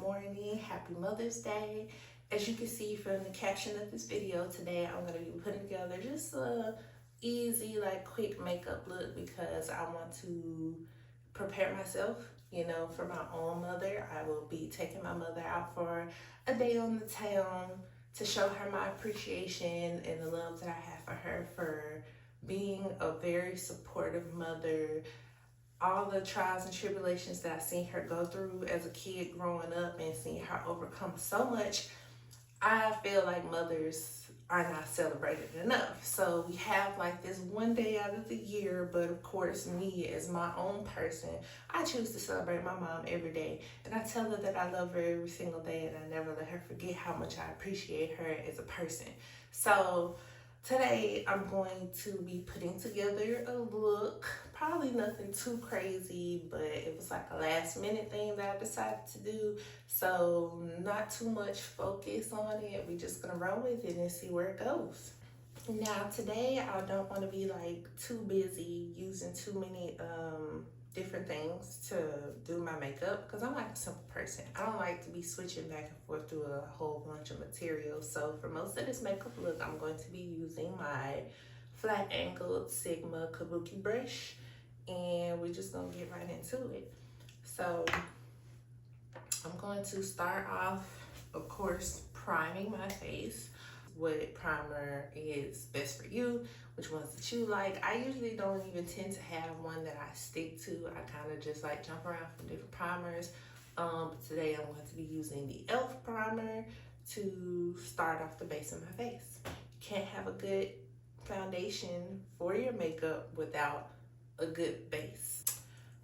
morning. Happy Mother's Day. As you can see from the caption of this video today, I'm going to be putting together just a easy, quick makeup look because I want to prepare myself, for my own mother. I will be taking my mother out for a day on the town to show her my appreciation and the love that I have for her for being a very supportive mother. All the trials and tribulations that I've seen her go through as a kid growing up and seeing her overcome so much, I feel like mothers are not celebrated enough. So we have this one day out of the year, but of course me as my own person, I choose to celebrate my mom every day. And I tell her that I love her every single day and I never let her forget how much I appreciate her as a person. So today I'm going to be putting together a look, probably nothing too crazy, but it was a last minute thing that I decided to do. So not too much focus on it. We're just gonna run with it and see where it goes. Now today I don't want to be too busy using too many different things to do my makeup because I'm a simple person. I don't like to be switching back and forth through a whole bunch of materials. So for most of this makeup look, I'm going to be using my flat angled Sigma kabuki brush, and we're just gonna get right into it. So I'm going to start off, of course, priming my face. What primer is best for you, which ones that you like. I usually don't even tend to have one that I stick to. I kind of just jump around from different primers. But today I'm going to be using the e.l.f. primer to start off the base of my face. You can't have a good foundation for your makeup without a good base.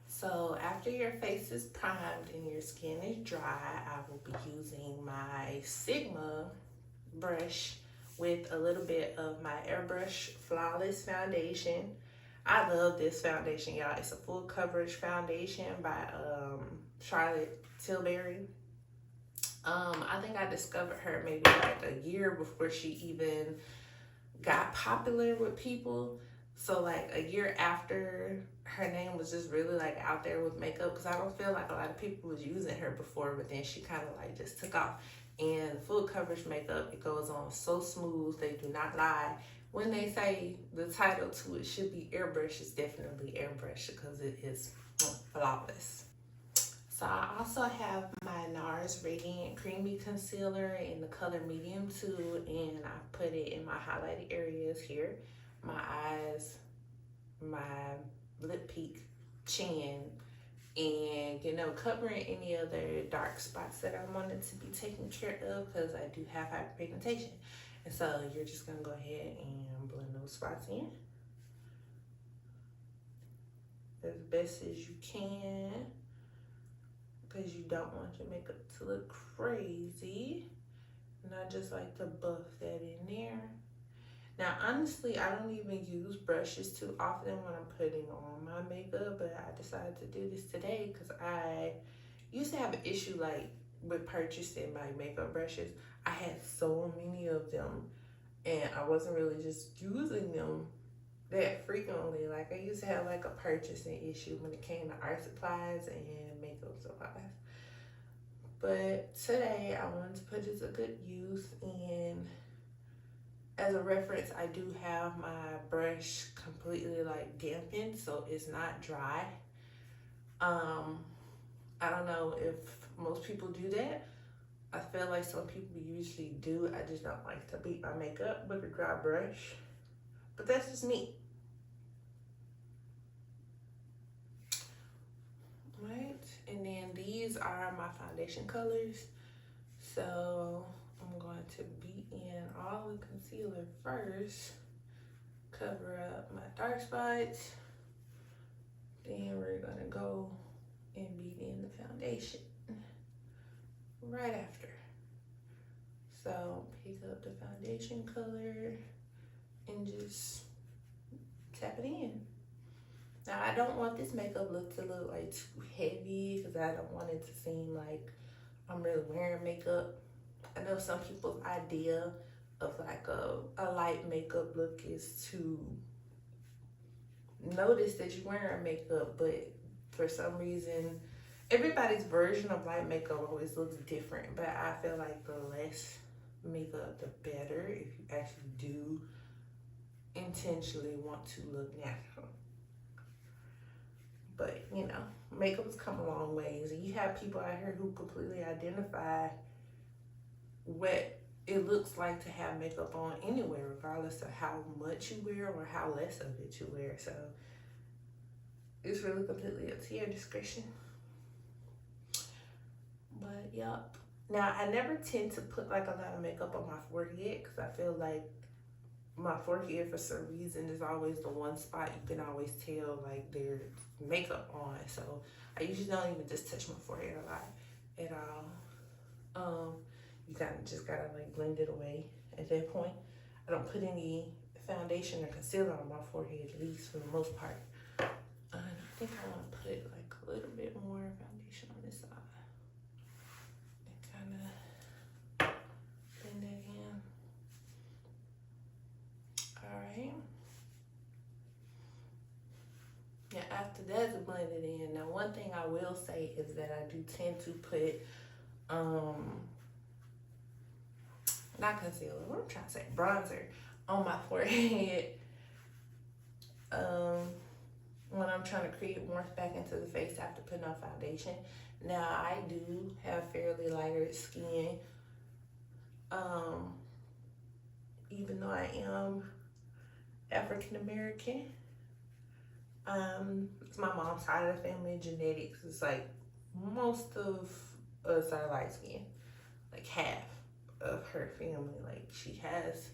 So after your face is primed and your skin is dry, I will be using my Sigma brush with a little bit of my airbrush flawless foundation. I love this foundation, y'all. It's a full coverage foundation by Charlotte Tilbury. I think I discovered her maybe a year before she even got popular with people. So a year after her name was just really out there with makeup, because I don't feel like a lot of people was using her before, but then she kind of just took off. And full coverage makeup, it goes on so smooth, they do not lie. When they say the title to it should be airbrush, it's definitely airbrush because it is flawless. So I also have my NARS Radiant Creamy Concealer in the color medium too, and I put it in my highlighted areas here, my eyes, my lip peak, chin, and covering any other dark spots that I wanted to be taken care of because I do have hyperpigmentation. And so you're just gonna go ahead and blend those spots in as best as you can because you don't want your makeup to look crazy. And I just like to buff that in there. Now, honestly, I don't even use brushes too often when I'm putting on my makeup, but I decided to do this today because I used to have an issue with purchasing my makeup brushes. I had so many of them, and I wasn't really just using them that frequently. I used to have a purchasing issue when it came to art supplies and makeup supplies. But today, I wanted to put it to good use, and as a reference, I do have my brush completely dampened, so it's not dry. I don't know if most people do that. I feel like some people usually do. I just don't like to beat my makeup with a dry brush, but that's just me. Right, and then these are my foundation colors. So I'm going to beat in all the concealer first, cover up my dark spots, then we're gonna go and beat in the foundation right after. So pick up the foundation color and just tap it in. Now I don't want this makeup look to look too heavy because I don't want it to seem like I'm really wearing makeup. I know some people's idea of a light makeup look is to notice that you're wearing makeup, but for some reason everybody's version of light makeup always looks different, but I feel like the less makeup, the better if you actually do intentionally want to look natural. But, you know, makeup has come a long ways, and you have people out here who completely identify what it looks like to have makeup on anywhere, regardless of how much you wear or how less of it you wear. So it's really completely up to your discretion. But yep. Now I never tend to put like a lot of makeup on my forehead because I feel like my forehead for some reason is always the one spot you can always tell like there's makeup on. So I usually don't even just touch my forehead a lot at all. You kind of just gotta like blend it away at that point. I don't put any foundation or concealer on my forehead, at least for the most part. I think I want to put like a little bit more foundation on this side and kind of blend that in. All right. Now after that's blended in, now one thing I will say is that I do tend to put not concealer, what I'm trying to say, bronzer on my forehead when I'm trying to create warmth back into the face after putting on foundation. Now I do have fairly lighter skin, even though I am African American. It's my mom's side of the family, genetics. It's like most of us are light skin, like half of her family. Like she has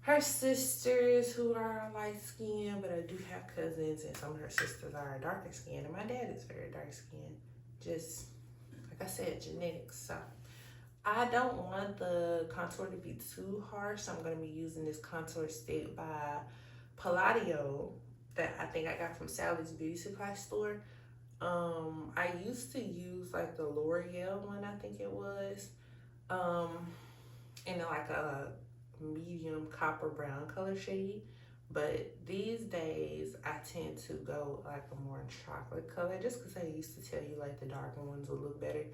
her sisters who are light skinned, but I do have cousins and some of her sisters are darker skin, and my dad is very dark skinned. Just like I said, genetics. So I don't want the contour to be too harsh, so I'm going to be using this contour stick by Palladio that I think I got from Sally's Beauty Supply store. I used to use like the L'Oreal one, I think it was, in like a medium copper brown color shade. But these days I tend to go like a more chocolate color, just because I used to tell you like the darker ones would look better.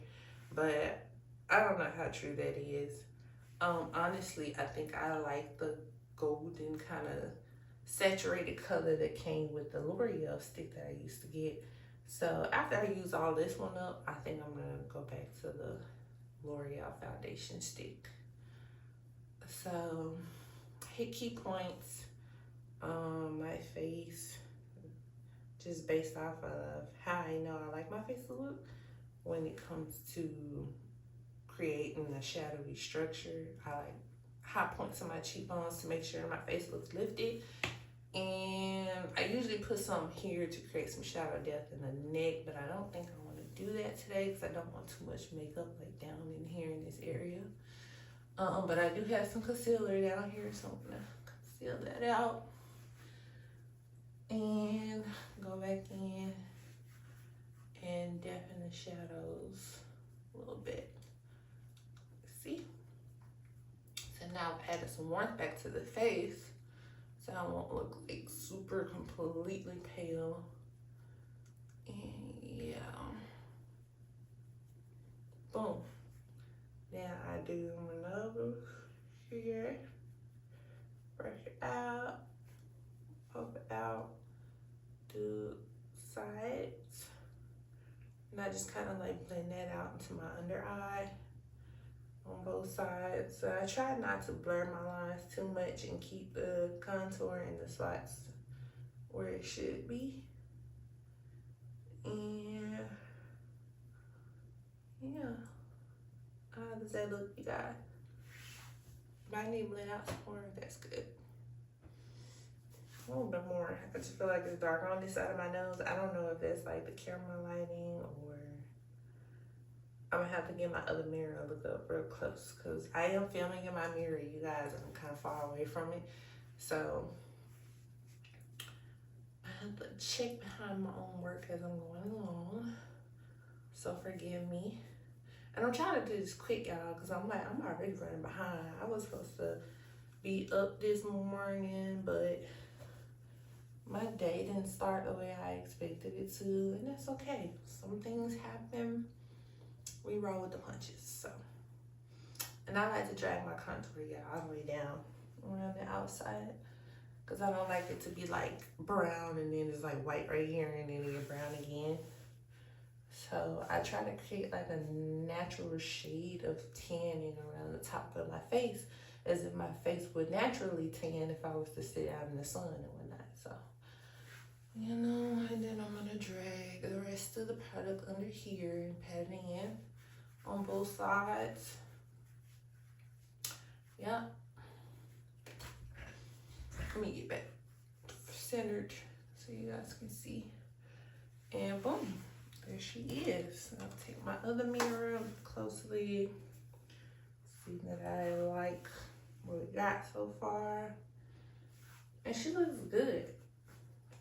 But I don't know how true that is. Honestly, I think I like the golden kind of saturated color that came with the L'Oreal stick that I used to get. So after I use all this one up, I think I'm gonna go back to the L'Oreal foundation stick. So hit key points on my face, just based off of how I know I like my face to look when it comes to creating a shadowy structure. I like high points on my cheekbones to make sure my face looks lifted. And I usually put some here to create some shadow depth in the neck, but I don't think I want to do that today because I don't want too much makeup like down in here in this area. But I do have some concealer down here, so I'm gonna conceal that out and go back in and deepen the shadows a little bit. See? So now I've added some warmth back to the face, so I won't look like super completely pale. And yeah. Boom. Now I do my nose here. Brush it out. Puff it out. Do sides. And I just kind of like blend that out into my under eye on both sides. So I try not to blur my lines too much and keep the contour in the spots where it should be. And yeah, how does that look, you guys? I need to blend out some more. That's good. A little bit more. I just feel like it's darker on this side of my nose. I don't know if that's like the camera lighting or I'm gonna have to get my other mirror and look up real close because I am filming in my mirror, you guys, and I'm kind of far away from it. So I have to check behind my own work as I'm going along. So forgive me. And I'm trying to do this quick, y'all, because I'm already running behind. I was supposed to be up this morning, but my day didn't start the way I expected it to, and that's okay. Some things happen. We roll with the punches. So, and I like to drag my contour all the way down around the outside, because I don't like it to be like brown and then it's like white right here and then it's brown again. So I try to create like a natural shade of tanning around the top of my face, as if my face would naturally tan if I was to sit out in the sun and whatnot. So, you know, and then I'm gonna drag the rest of the product under here and pat it in on both sides. Yeah. Let me get back centered so you guys can see. And boom, there she is. I'll take my other mirror closely, see that I like what we got so far. And she looks good.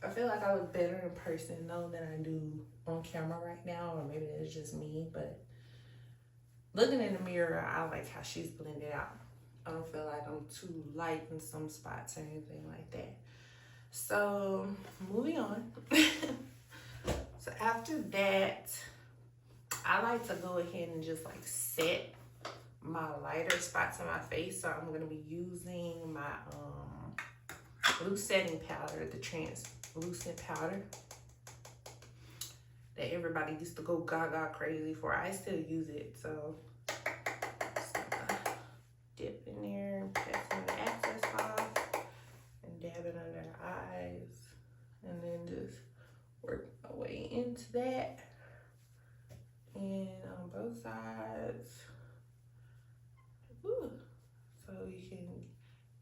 I feel like I look better in person though than I do on camera right now, or maybe it's just me, but looking in the mirror, I like how she's blended out. I don't feel like I'm too light in some spots or anything like that. So moving on. So after that, I like to go ahead and just like set my lighter spots on my face. So I'm gonna be using my loose setting powder, the translucent powder that everybody used to go gaga crazy for. I still use it, so just dip in there and pat some of the excess off and dab it under the eyes, and then just work my way into that. And on both sides. Woo. So you can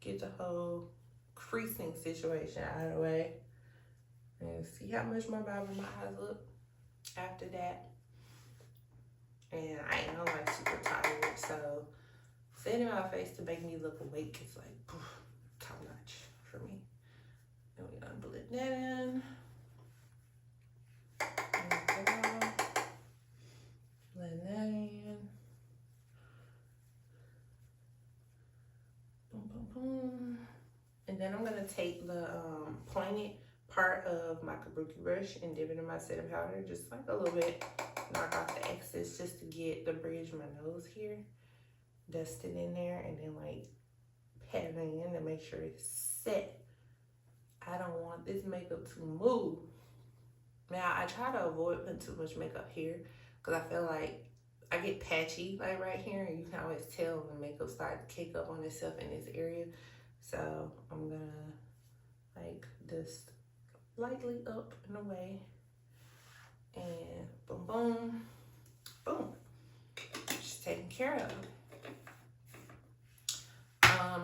get the whole creasing situation out of the way. And see how much more vibrant my eyes look after that. And I am like super tired, so setting my face to make me look awake is like top notch for me. And we're gonna blend that in. Blend that in. Boom, boom, boom. And then I'm gonna take the pointed part of my kabuki brush and dip it in my setting powder, just like a little bit, knock off the excess just to get the bridge of my nose here, dust it in there, and then like pat it in to make sure it's set. I don't want this makeup to move. Now I try to avoid putting too much makeup here, because I feel like I get patchy like right here, and you can always tell when makeup starts to cake up on itself in this area. So I'm gonna like just lightly up and away, and boom, boom, boom, just taken care of.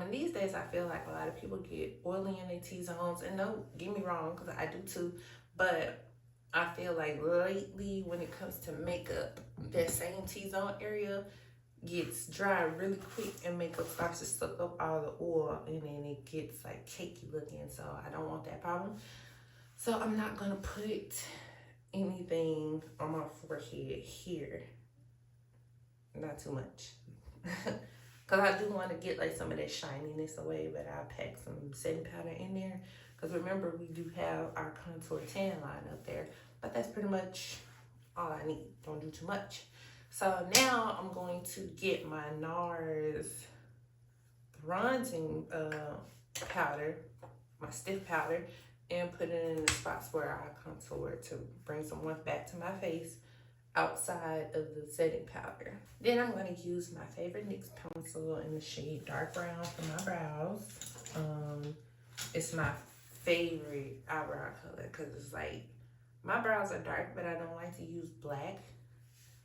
And these days I feel like a lot of people get oily in their T-zones, and don't get me wrong, because I do too, but I feel like lately when it comes to makeup, that same T-zone area gets dry really quick and makeup starts to suck up all the oil, and then it gets like cakey looking. So I don't want that problem. So I'm not gonna put anything on my forehead here. Not too much. Because I do want to get like some of that shininess away, but I'll pack some setting powder in there. Because remember, we do have our contour tan line up there. But that's pretty much all I need. Don't do too much. So now I'm going to get my NARS bronzing powder, my stiff powder, and put it in the spots where I contour to bring some warmth back to my face outside of the setting powder. Then I'm going to use my favorite NYX pencil in the shade dark brown for my brows. It's my favorite eyebrow color because it's like, my brows are dark, but I don't like to use black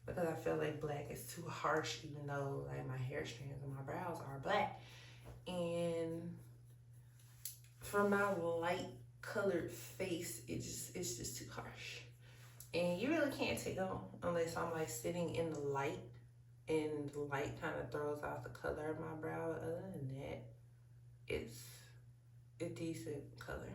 because I feel like black is too harsh, even though like my hair strands and my brows are black. And for my light colored face, it's just too harsh. And you really can't tell unless I'm like sitting in the light and the light kind of throws out the color of my brow. Other than that, it's a decent color.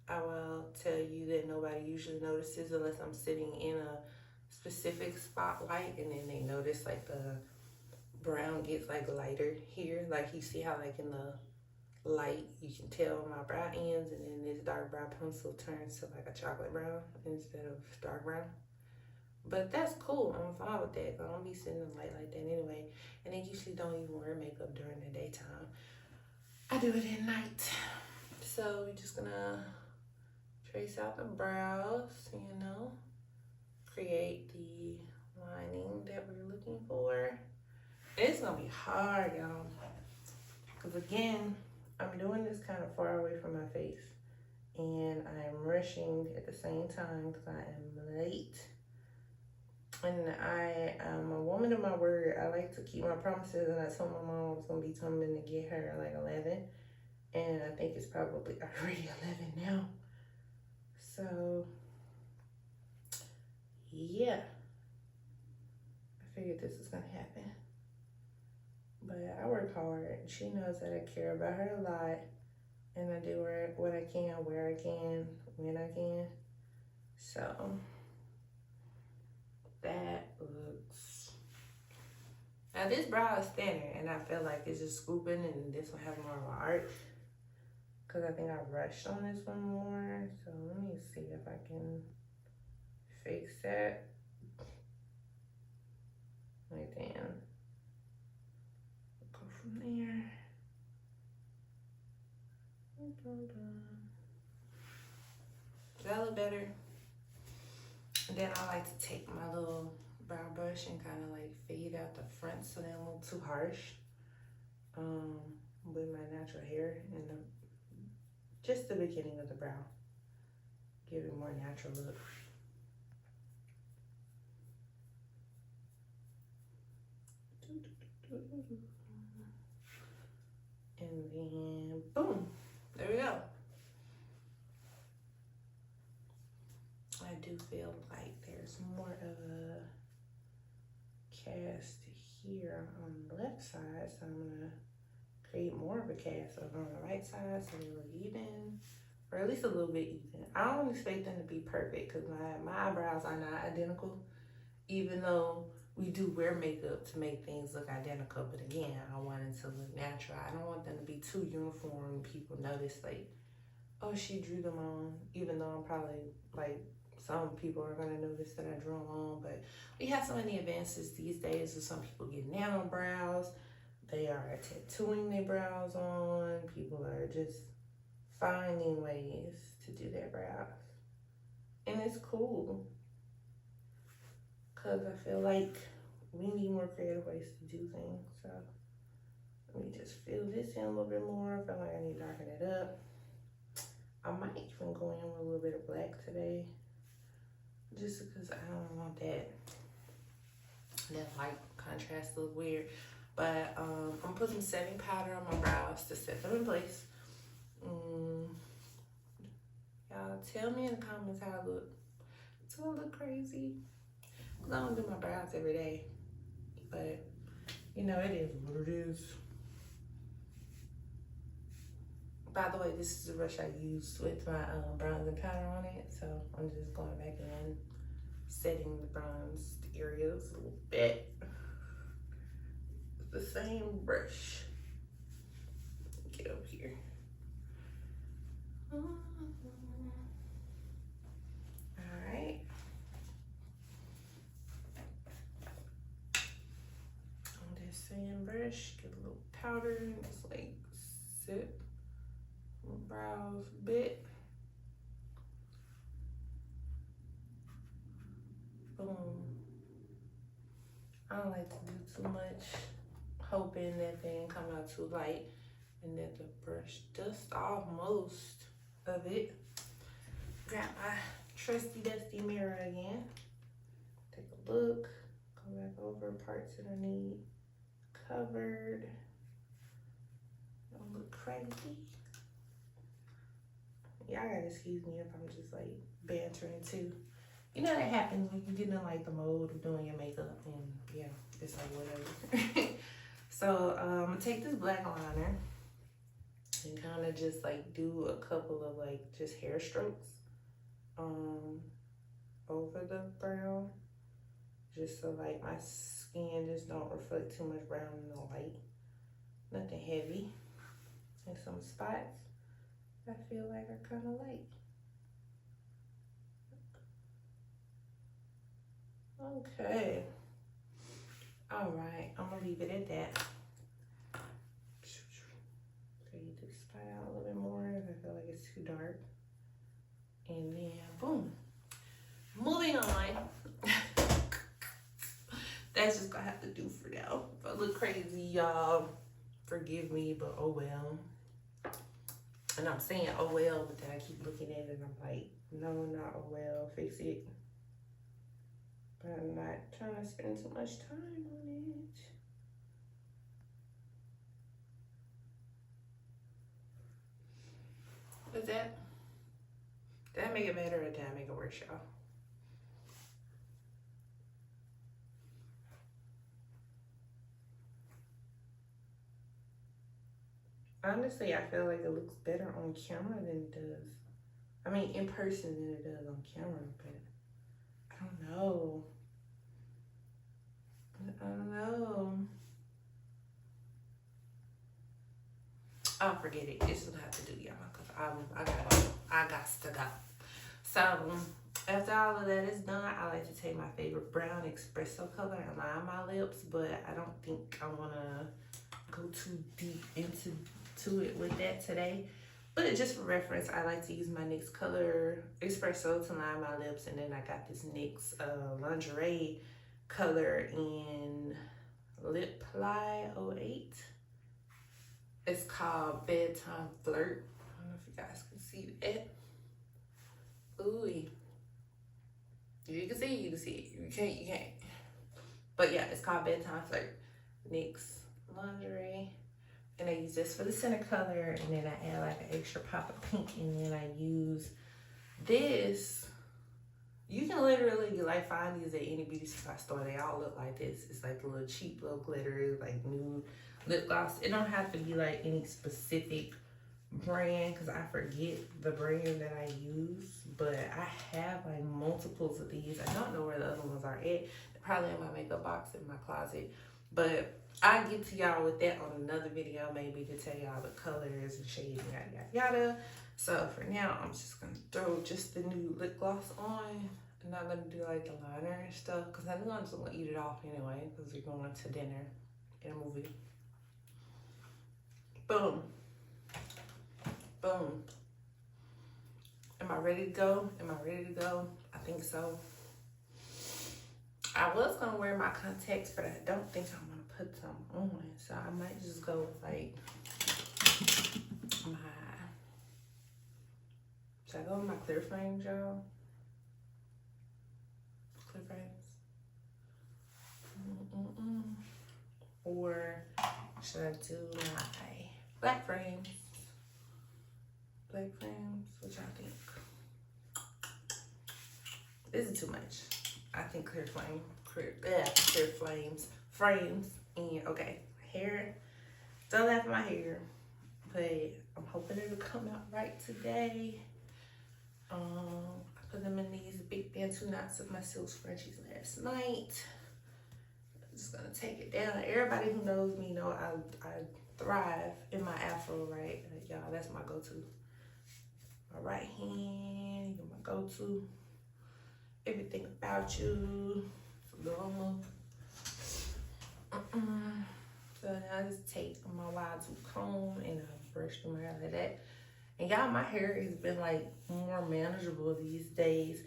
I will tell you that nobody usually notices unless I'm sitting in a specific spotlight, and then they notice like the brown gets like lighter here. Like you see how like in the light. You can tell my brow ends, and then this dark brow pencil turns to like a chocolate brown instead of dark brown. But that's cool. I'm fine with that. I don't be sitting in the light like that anyway. And I usually don't even wear makeup during the daytime. I do it at night. So we're just gonna trace out the brows, you know, create the lining that we're looking for. It's gonna be hard, y'all. Because again, I'm doing this kind of far away from my face. And I'm rushing at the same time because I am late. And I am a woman of my word. I like to keep my promises, and I told my mom I was going to be coming to get her at like 11. And I think it's probably already 11 now. So, yeah. I figured this was going to happen. But I work hard. She knows that I care about her a lot. And I do what I can, where I can, when I can. So that looks, now this brow is thinner, and I feel like it's just scooping, and this will have more of an arch because I think I rushed on this one more. So let me see if I can fix that. Like, then go from there. Does that look better? And then I like to take my little brow brush and kind of like fade out the front so they don't look too harsh. With my natural hair and just the beginning of the brow. Give it a more natural look. And then boom, there we go. I do feel like there's more of a cast here on the left side, so I'm gonna create more of a cast over on the right side so they look even, or at least a little bit even. I don't expect them to be perfect because my eyebrows are not identical, even though we do wear makeup to make things look identical. But again, I want it to look natural. I don't want them to be too uniform. People notice like, oh, she drew them on, even though I'm probably like, some people are gonna notice that I drew them on. But we have so many advances these days of some people get nano brows. They are tattooing their brows on. People are just finding ways to do their brows. And it's cool. Because I feel like we need more creative ways to do things. So let me just fill this in a little bit more. I feel like I need to darken it up. I might even go in with a little bit of black today. Just because I don't want that light contrast to look weird. But I'm gonna put some setting powder on my brows to set them in place. Y'all tell me in the comments how I look. Do I look crazy? I don't do my brows every day, but you know, it is what it is. By the way, this is the brush I used with my bronzer powder on it, so I'm just going back in, setting the bronzed areas a little bit. It's the same brush. Get up here. All right. Same brush, get a little powder and just like set my brows a bit. Boom. I don't like to do too much, hoping that they didn't come out too light and that the brush dusts off most of it. Grab my trusty dusty mirror again. Take a look, go back over parts that I need covered. Don't look crazy. Y'all gotta excuse me if I'm just like bantering too. You know that happens when you get in like the mode of doing your makeup, and yeah, it's like whatever. So I'm gonna take this black liner and kind of just like do a couple of like just hair strokes over the brow, just so like my skin just don't reflect too much brown in the light. Nothing heavy. and some spots I feel like are kind of light. Okay. All right, I'm gonna leave it at that. Fade this spot out a little bit more. I feel like it's too dark. And then boom. Moving on. That's just gonna have to do for now. If I look crazy, y'all, forgive me, but oh well. And I'm saying oh well, but then I keep looking at it and I'm like, no, not oh well, fix it. But I'm not trying to spend too much time on it. What's that? Did I make it better or did I make it worse, y'all? Honestly, I feel like it looks better on camera than it does. I mean, in person than it does on camera, but I don't know. I don't know. I'll forget it. This is what I have to do, y'all, because I got to go. So, after all of that is done, I like to take my favorite brown espresso color and line my lips, but I don't think I want to go too deep into it with that today. But just for reference, I like to use my NYX color espresso to line my lips, and then I got this NYX lingerie color in Lip Ply 08. It's called Bedtime Flirt. I don't know if you guys can see that. Ooh. You can see it, you can see it. You can't, you can't. But yeah, it's called Bedtime Flirt. NYX lingerie. And I use this for the center color, and then I add like an extra pop of pink, and then I use this. You can literally like find these at any beauty supply store. They all look like this. It's like a little cheap little glitter, like nude lip gloss. It don't have to be like any specific brand because I forget the brand that I use, but I have like multiples of these. I don't know where the other ones are at. They're probably in my makeup box in my closet, but I'll get to y'all with that on another video, maybe, to tell y'all the colors and shades and yada yada yada. So for now, I'm just gonna throw just the nude lip gloss on. I'm not gonna do like the liner and stuff because I know I'm just gonna eat it off anyway because we're going to dinner and a movie. Boom. Boom. Am I ready to go? Am I ready to go? I think so. I was gonna wear my contacts, but I don't think I'm gonna put some on. So I might just go with like my, should I go with my clear frames, y'all? Clear frames? Or should I do my black frames? Black frames, what y'all think? This is too much. I think clear frames, and okay, hair. Still laugh at my hair, but I'm hoping it'll come out right today. I put them in these big bantu knots of my silk scrunchies last night. I'm just gonna take it down. Everybody who knows me know I thrive in my afro, right? Y'all, that's my go-to. My right hand, my go-to. Everything about you. So now I just take my wide tooth comb and I brush through my hair like that. And y'all, my hair has been like more manageable these days.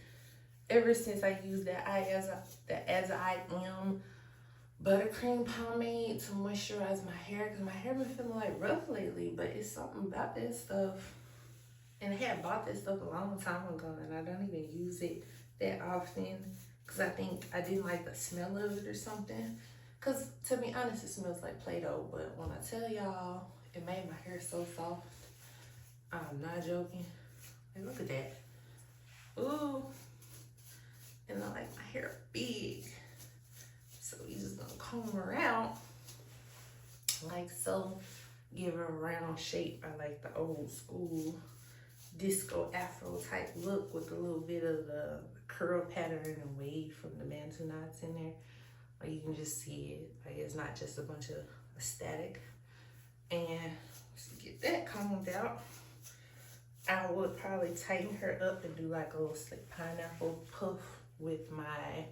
Ever since I used that As I Am buttercream pomade to moisturize my hair, because my hair been feeling like rough lately, but it's something about that stuff. And I had bought this stuff a long time ago, and I don't even use it that often because I think I didn't like the smell of it or something. Because to be honest, it smells like Play-Doh, but when I tell y'all it made my hair so soft, I'm not joking. Hey, look at that. Ooh. And I like my hair big. So we just gonna comb her out like so. Give her a round shape. I like the old school disco afro type look with a little bit of the curl pattern and wave from the bantu knots in there. Like you can just see it. Like it's not just a bunch of static. And to get that combed out. I would probably tighten her up and do like a little slick pineapple puff with my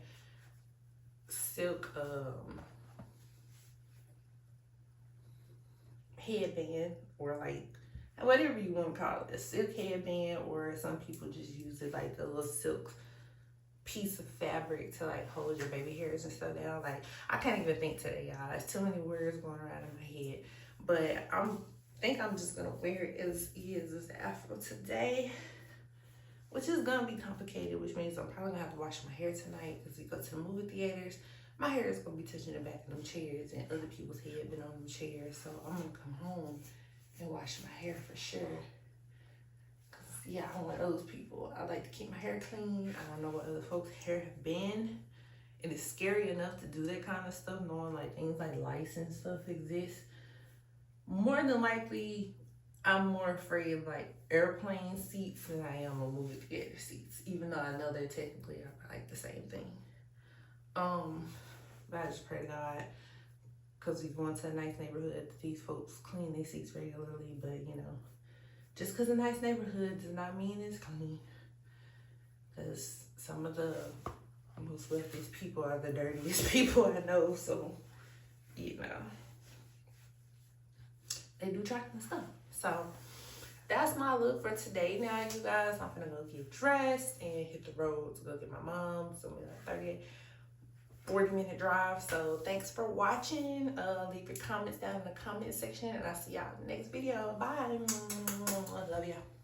silk headband, or like whatever you want to call it, a silk headband, or some people just use it like a little silk piece of fabric to like hold your baby hairs and stuff down. Like, I can't even think today, y'all. There's too many words going around in my head. But I think I'm just gonna wear it as is, as the afro today, which is gonna be complicated, which means I'm probably gonna have to wash my hair tonight because we go to the movie theaters. My hair is gonna be touching the back of them chairs, and other people's head been on them chairs. So I'm gonna come home and wash my hair for sure. Yeah, I'm one of those people. I like to keep my hair clean. I don't know what other folks' hair have been. And it's scary enough to do that kind of stuff, knowing like things like lice and stuff exist. More than likely, I'm more afraid of like airplane seats than I am of movie theater seats, even though I know they're technically like the same thing. But I just pray to God, because we're going to a nice neighborhood, these folks clean their seats regularly, but you know, just because a nice neighborhood does not mean it's clean. Because some of the most wealthiest people are the dirtiest people I know. So, you know, they do track and stuff. So, that's my look for today now, you guys. I'm gonna go get dressed and hit the road to go get my mom. So, we're like 40-minute drive. So, thanks for watching. Leave your comments down in the comment section, and I'll see y'all in the next video. Bye. I love y'all.